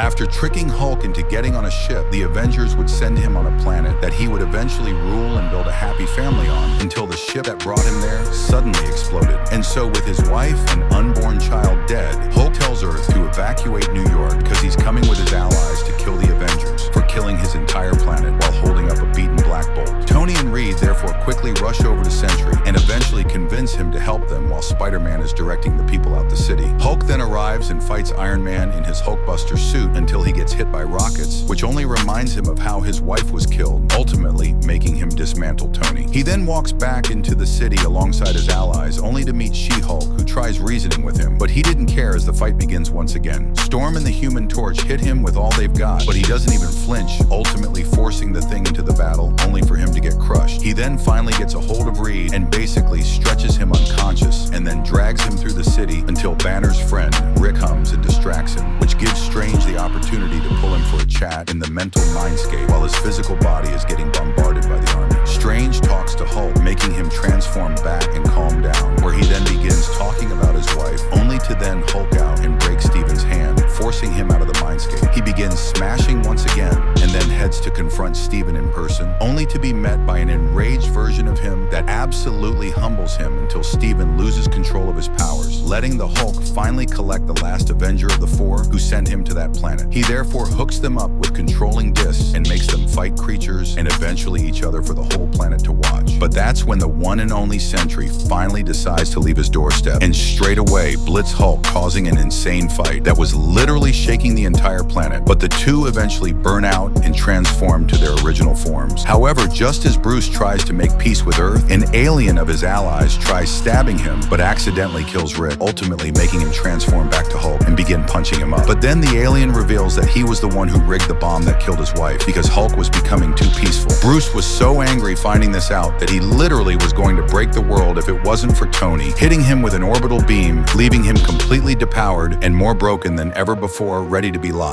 After tricking Hulk into getting on a ship, the Avengers would send him on a planet that he would eventually rule and build a happy family on, until the ship that brought him there suddenly exploded. And so with his wife and unborn child dead, Hulk tells Earth to evacuate New York because he's coming with his allies to kill the Avengers for killing his entire planet while holding up a beaten Black Bolt. Tony and Reed therefore quickly rush over to Sentry and eventually convince him to help them while Spider-Man is directing the people out the city. Hulk then arrives and fights Iron Man in his Hulkbuster suit until he gets hit by rockets, which only reminds him of how his wife was killed, ultimately making him dismantle Tony. He then walks back into the city alongside his allies, only to meet She-Hulk, who tries reasoning with him, but he didn't care as the fight begins once again. Storm and the Human Torch hit him with all they've got, but he doesn't even flinch, ultimately forcing the Thing into the battle, only for him to get crushed. He then finally gets a hold of Reed and basically stretches him unconscious, and then drags him through the city until Banner's friend, Rick, comes and distracts him, which gives Strange the opportunity to pull him for a chat in the mental mindscape while his physical body is getting bombarded by the army. Strange talks to Hulk, making him transform back and calm down, where he then begins talking about his wife, only to then Hulk out and break Steven's hand, forcing him out of the mindscape. He begins smashing once again, and then heads to confront Steven in person, only to be met by an enraged version of him that absolutely humbles him until Steven loses control of his powers, letting the Hulk finally collect the last Avenger of the four who sent him to that planet. He therefore hooks them up with controlling discs and makes them fight creatures and eventually each other for the whole planet to watch. But that's when the one and only Sentry finally decides to leave his doorstep, and straight away blitz Hulk, causing an insane fight that was literally shaking the entire planet. But the two eventually burn out and transform to their original forms. However, just as Bruce tries to make peace with Earth, an alien of his allies tries stabbing him but accidentally kills Rick, ultimately making him transform back to Hulk and begin punching him up. But then the alien reveals that he was the one who rigged the bomb that killed his wife because Hulk was becoming too peaceful. Bruce was so angry finding this out that he literally was going to break the world if it wasn't for Tony, hitting him with an orbital beam, leaving him completely depowered and more broken than ever before, ready to be lost.